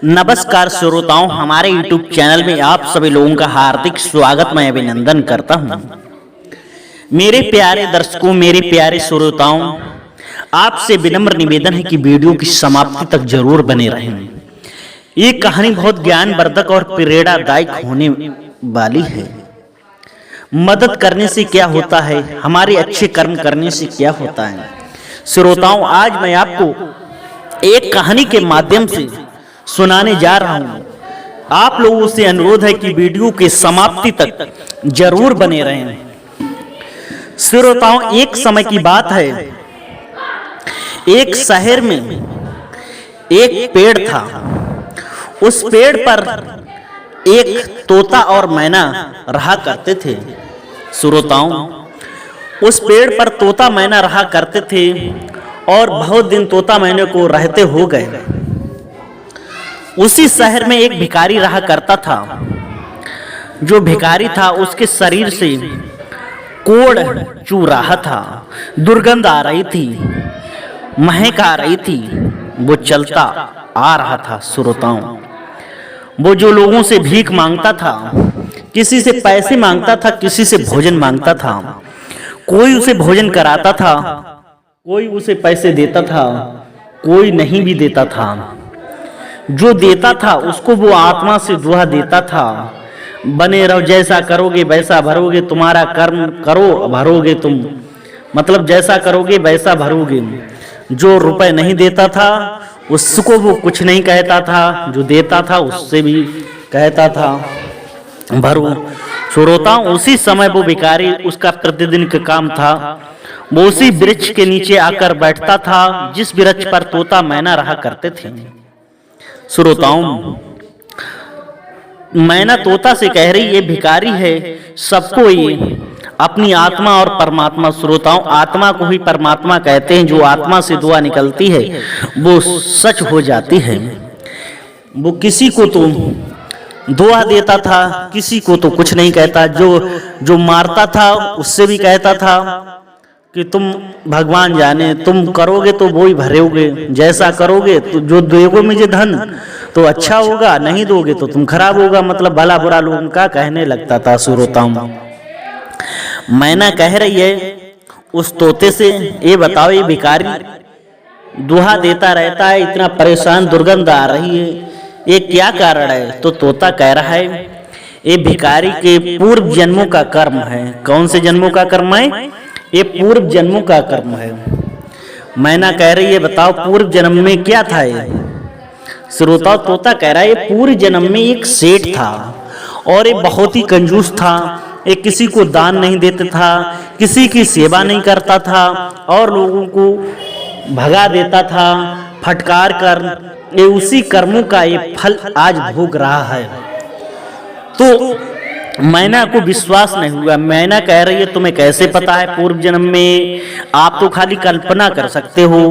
नमस्कार श्रोताओं, हमारे YouTube चैनल में आप सभी लोगों का हार्दिक स्वागत मैं अभिनंदन करता हूं। मेरे प्यारे दर्शकों, मेरे प्यारे श्रोताओं, आपसे विनम्र निवेदन है कि वीडियो की समाप्ति तक जरूर बने रहें। ये कहानी बहुत ज्ञानवर्धक और प्रेरणादायक होने वाली है। मदद करने से क्या होता है, हमारे अच्छे कर्म करने से क्या होता है। श्रोताओं, आज मैं आपको एक कहानी के माध्यम से सुनाने जा रहा हूं। आप लोगों से अनुरोध है कि वीडियो के समाप्ति तक जरूर बने रहें। श्रोताओं, एक समय की बात है, एक शहर में एक पेड़ था। उस पेड़ पर एक तोता और मैना रहा करते थे। श्रोताओं, उस पेड़ पर तोता मैना रहा करते थे और बहुत दिन तोता मैने को रहते हो गए। उसी शहर में एक भिखारी रहा करता था। जो भिखारी था उसके शरीर से कोढ़ चू रहा था, दुर्गंध आ रही थी, महक आ रही थी। वो चलता आ रहा था। श्रोताओं, वो जो लोगों से भीख मांगता था, किसी से पैसे मांगता था, किसी से भोजन मांगता था। कोई उसे भोजन कराता था, कोई उसे पैसे देता था, कोई नहीं भी देता था। जो देता था उसको वो आत्मा से दुआ देता था, बने रहो, जैसा करोगे वैसा भरोगे, तुम्हारा कर्म करो भरोगे तुम, मतलब जैसा करोगे वैसा भरोगे। जो रुपए नहीं देता था उसको वो कुछ नहीं कहता था, जो देता था उससे भी कहता था भरो। श्रोताओं, उसी समय वो भिखारी, उसका प्रतिदिन का काम था, वो उसी वृक्ष के नीचे आकर बैठता था जिस वृक्ष पर तोता मैना रहा करते थे। श्रोताओं, मैना तोता से कह रही, ये भिखारी है, सबको ये अपनी आत्मा और परमात्मा, श्रोताओं आत्मा को ही परमात्मा कहते हैं। जो आत्मा से दुआ निकलती है वो सच हो जाती है। वो किसी को तो दुआ देता था, किसी को तो कुछ नहीं कहता। जो मारता था उससे भी कहता था कि तुम भगवान जाने, तुम करोगे तो वो ही भरोगे, जैसा करोगे तो जो दोगे मुझे धन तो अच्छा होगा, नहीं दोगे तो तुम खराब होगा, मतलब भला बुरा लोगों का कहने लगता था। श्रोताओं, मैना कह रही है उस तोते से, ये बताओ, ये भिखारी दुआ देता रहता है, इतना परेशान, दुर्गंध आ रही है, ये क्या कारण है। तो तोता कह रहा है, ये भिखारी के पूर्व जन्मों का कर्म है। कौन से जन्मों का कर्म है? ये पूर्व जन्मों का कर्म है। मैना कह रही है, बताओ पूर्व जन्म में क्या था ये। श्रोता, तोता कह रहा है, ये पूर्व जन्म में एक सेठ था और ये बहुत ही कंजूस था। ये किसी को दान नहीं देता था, किसी की सेवा नहीं करता था और लोगों को भगा देता था फटकार कर। ये उसी कर्मों का ये फल आज भोग रहा है। तो मैना को विश्वास नहीं हुआ। मैना कह रही है, तुम्हें कैसे पता है पूर्व जन्म में? आप तो खाली कल्पना कर सकते हो।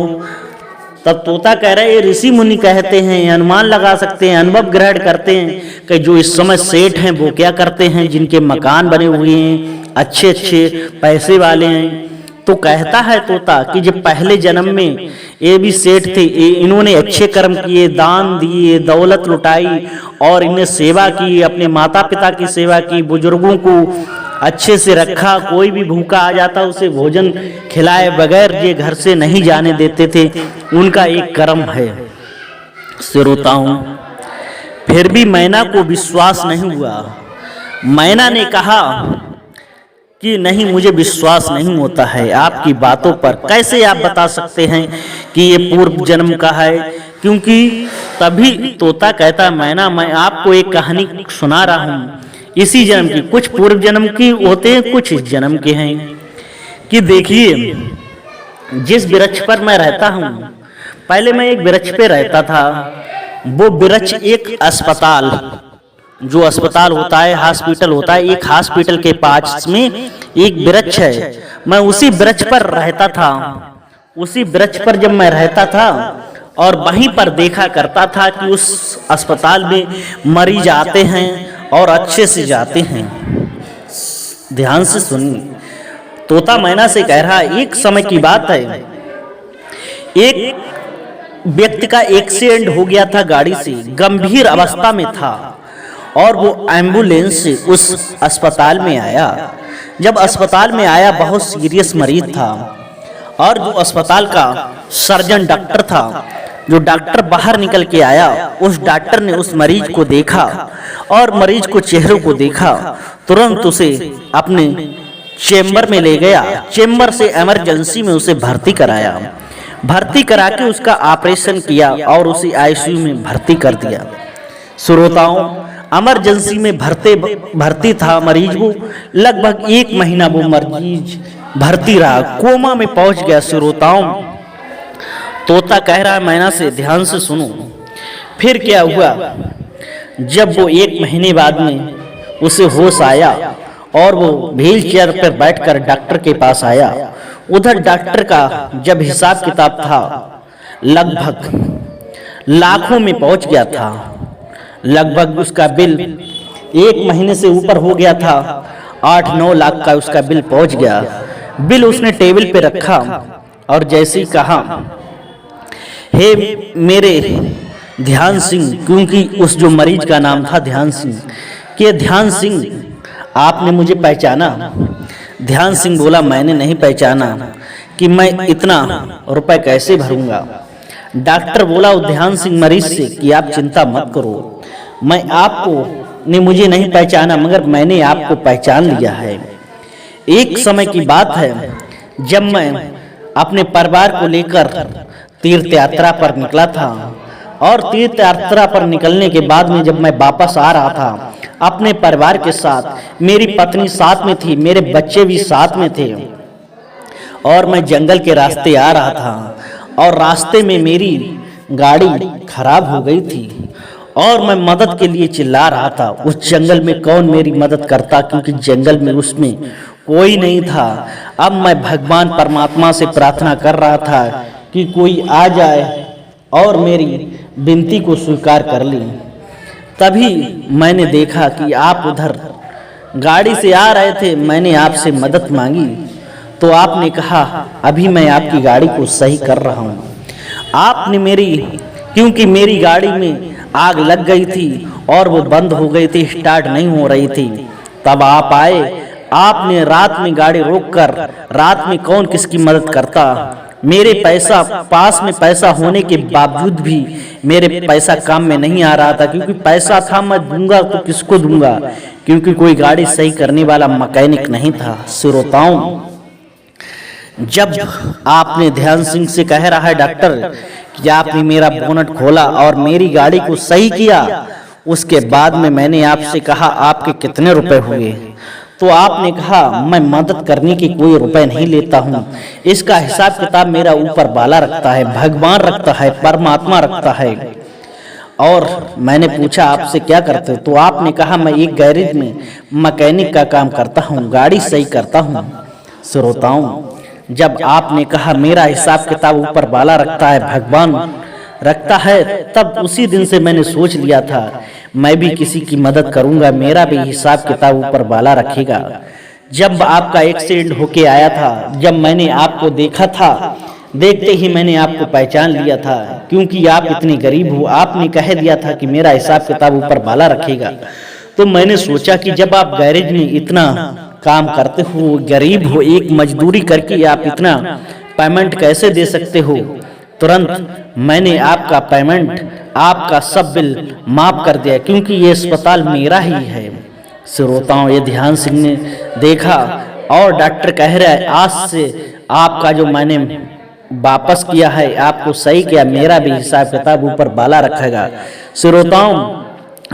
तब तोता कह रहा है, ये ऋषि मुनि कहते हैं, अनुमान लगा सकते हैं, अनुभव ग्रहण करते हैं कि जो इस समय सेठ हैं वो क्या करते हैं, जिनके मकान बने हुए हैं, अच्छे अच्छे पैसे वाले हैं। तो कहता है तोता कि जब पहले जन्म में ये भी सेठ थे, इन्होंने अच्छे कर्म किए, दान दिए, दौलत लुटाई और इन्हें सेवा की, अपने माता पिता की सेवा की, बुजुर्गों को अच्छे से रखा, कोई भी भूखा आ जाता उसे भोजन खिलाए बगैर ये घर से नहीं जाने देते थे। उनका एक कर्म है। श्रोताओं, फिर भी मैना को विश्वास नहीं हुआ। मैना ने कहा कि नहीं, मुझे विश्वास नहीं होता है आपकी बातों पर। कैसे आप बता सकते हैं कि ये पूर्व जन्म का है? क्योंकि तभी तोता कहता, मैना, मैं आपको एक कहानी सुना रहा हूँ इसी जन्म की। कुछ पूर्व जन्म की होते हैं, कुछ इस जन्म के हैं। कि देखिए, जिस वृक्ष पर मैं रहता हूँ, पहले मैं एक वृक्ष पे रहता था। वो वृक्ष एक अस्पताल, जो अस्पताल होता है, हॉस्पिटल होता है, एक हॉस्पिटल के पास में एक वृक्ष है। मैं उसी वृक्ष पर रहता था। उसी वृक्ष पर जब मैं रहता था और वहीं पर देखा करता था कि उस अस्पताल में मरीज आते हैं और अच्छे से जाते हैं। ध्यान से सुनिए, तोता मैना से कह रहा है, एक समय की बात है, एक व्यक्ति का एक्सीडेंट हो गया था गाड़ी से, गंभीर अवस्था में था और वो एम्बुलेंस से उस अस्पताल में आया। जब अस्पताल में आया बहुत सीरियस मरीज था और जो अस्पताल का सर्जन डॉक्टर था, जो डॉक्टर बाहर निकल के आया, उस डॉक्टर ने उस मरीज को देखा और मरीज को चेहरे को देखा, तुरंत उसे अपने चेंबर में ले गया। चेंबर से इमरजेंसी में उसे भर्ती कराया। भर्ती करा के उसका ऑपरेशन किया और उसे आईसीयू में भर्ती कर दिया। श्रोताओं, इमरजेंसी में भर्ती था मरीज। वो लगभग 1 महीना वो मरीज भर्ती रहा, कोमा में पहुंच गया। श्रोताओं, तोता कह रहा है मैना से, ध्यान से सुनो। फिर क्या हुआ, जब वो 1 महीने बाद में उसे होश आया और वो व्हील चेयर पर बैठकर डॉक्टर के पास आया। उधर डॉक्टर का जब हिसाब किताब था लगभग लाखों में पहुंच गया था। लगभग उसका बिल 1 महीने से ऊपर हो गया था, 8-9 लाख का उसका बिल पहुंच गया। बिल उसने टेबल पे रखा और जैसे ही कहा, हे मेरे ध्यान सिंह, क्योंकि उस जो मरीज का नाम था ध्यान सिंह, कि ध्यान सिंह आपने मुझे पहचाना? ध्यान सिंह बोला मैंने नहीं पहचाना, कि मैं इतना रुपए कैसे भरूंगा। डॉक्टर बोला ध्यान सिंह मरीज से कि आप चिंता मत करो, मैं आपको ने मुझे नहीं पहचाना मगर मैंने आपको पहचान लिया है। एक समय की बात है जब मैं अपने परिवार को लेकर तीर्थ यात्रा पर निकला था और तीर्थ यात्रा पर निकलने के बाद में जब मैं वापस आ रहा था अपने परिवार के साथ, मेरी पत्नी साथ में थी, मेरे बच्चे भी साथ में थे और मैं जंगल के रास्ते आ रहा था और रास्ते में मेरी गाड़ी खराब हो गई थी और मैं मदद के लिए चिल्ला रहा था। उस जंगल में कौन मेरी मदद करता, क्योंकि जंगल में उसमें कोई नहीं था। अब मैं भगवान परमात्मा से प्रार्थना कर रहा था कि कोई आ जाए और मेरी विनती को स्वीकार कर ले। तभी मैंने देखा कि आप उधर गाड़ी से आ रहे थे, मैंने आपसे मदद मांगी तो आपने कहा अभी मैं आपकी गाड़ी को सही कर रहा हूँ। आपने क्योंकि मेरी गाड़ी में आग लग गई थी और वो बंद हो गई थी, स्टार्ट नहीं हो रही थी, तब आप आए। आपने रात में गाड़ी रोककर, रात में कौन किसकी मदद करता, मेरे पास में पैसा होने के बावजूद भी मेरे पैसा काम में नहीं आ रहा था, क्योंकि पैसा था मैं दूंगा तो किसको दूंगा, क्योंकि कोई गाड़ी सही करने वाला मैकेनिक नहीं था। श्रोताओं, जब आपने ध्यान सिंह से कह रहा है डॉक्टर कि आपने मेरा बोनट खोला और मेरी गाड़ी को सही किया, उसके बाद में मैंने आपसे कहा आपके कितने रुपए हुए, तो आपने कहा मैं मदद करने की कोई रुपए नहीं लेता हूँ, इसका हिसाब किताब मेरा ऊपर वाला रखता है, भगवान रखता है, परमात्मा रखता है। और मैंने पूछा आपसे क्या करते हो, तो आपने कहा मैं एक गैरेज में मैकेनिक का काम करता हूँ, गाड़ी सही करता हूँ। श्रोताओं, जब आपने कहा मेरा हिसाब किताब ऊपर वाला रखता है, भगवान रखता है, तब उसी दिन से मैंने सोच लिया था मैं भी किसी की मदद करूंगा, मेरा भी हिसाब किताब ऊपर वाला रखेगा। जब आपका एक्सीडेंट होके आया था, जब मैंने आपको देखा था, देखते ही मैंने आपको पहचान लिया था, क्योंकि आप इतने गरीब हो। आपने कह दिया था कि मेरा हिसाब किताब ऊपर वाला रखेगा, तो मैंने सोचा कि जब आप गैरेज में इतना काम करते हो, गरीब हो, एक मजदूरी करके आप इतना पेमेंट कैसे दे सकते हो। तुरंत मैंने आपका पेमेंट, आपका सब बिल माफ कर दिया, क्योंकि ये अस्पताल मेरा ही है। श्रोताओं, ये ध्यान सिंह ने देखा और डॉक्टर कह रहा है आज से आपका जो मैंने वापस किया है, आपको सही किया, मेरा भी हिसाब किताब ऊपर वाला रखेगा। श्रोताओं,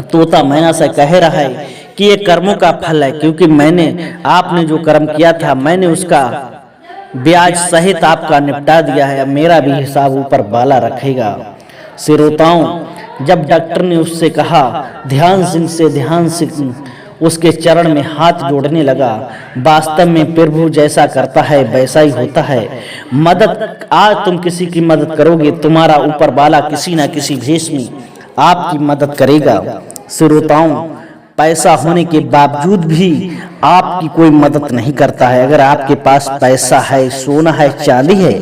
तोता मैना से कह रहा है कि ये कर्मों का फल है, क्योंकि आपने जो कर्म किया था मैंने उसका ब्याज सहित आपका निपटा दिया है, मेरा भी हिसाब ऊपर वाला रखेगा। श्रोताओं, जब डॉक्टर ने उससे कहा ध्यान सिंह से, ध्यान सिंह उसके चरण में हाथ जोड़ने लगा। वास्तव में प्रभु जैसा करता है वैसा ही होता है। मदद, आज तुम किसी की मदद करोगे, तुम्हारा ऊपर वाला किसी न किसी भेष में आपकी मदद करेगा। श्रोताओं, पैसा होने के बावजूद भी आपकी कोई मदद नहीं करता है। अगर आपके पास पैसा है, सोना है, चांदी है,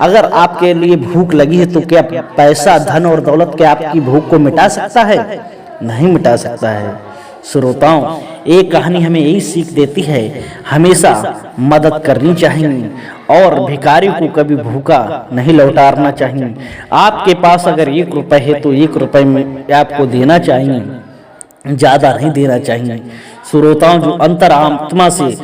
अगर आपके लिए भूख लगी है तो क्या पैसा, धन और दौलत क्या आपकी भूख को मिटा सकता है? नहीं मिटा सकता है। श्रोताओं, एक कहानी हमें यही सीख देती है, हमेशा मदद करनी चाहिए और भिखारी को कभी भूखा नहीं लौटाना चाहिए। आपके पास अगर 1 रुपए है तो 1 रुपए में आपको देना चाहिए, ज्यादा नहीं देना चाहिए। श्रोताओं, जो अंतरात्मा से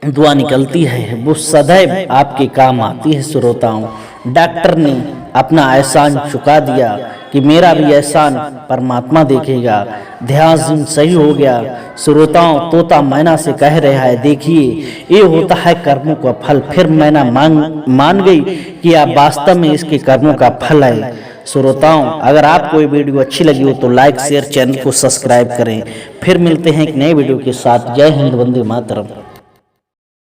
दुआ निकलती है वो सदैव आपके काम आती है। श्रोताओं, डॉक्टर ने अपना एहसान चुका दिया कि मेरा भी एहसान परमात्मा देखेगा। ध्यान सही हो गया। श्रोताओं, तोता मैना से कह रहा है, देखिए ये होता है कर्मों का फल। फिर मैना मान गई कि आप वास्तव में इसके कर्मों का फल है। श्रोताओं, अगर आपको ये वीडियो अच्छी लगी हो तो लाइक, शेयर, चैनल को सब्सक्राइब करें। फिर मिलते हैं एक नए वीडियो के साथ। जय हिंद, वंदे मातरम।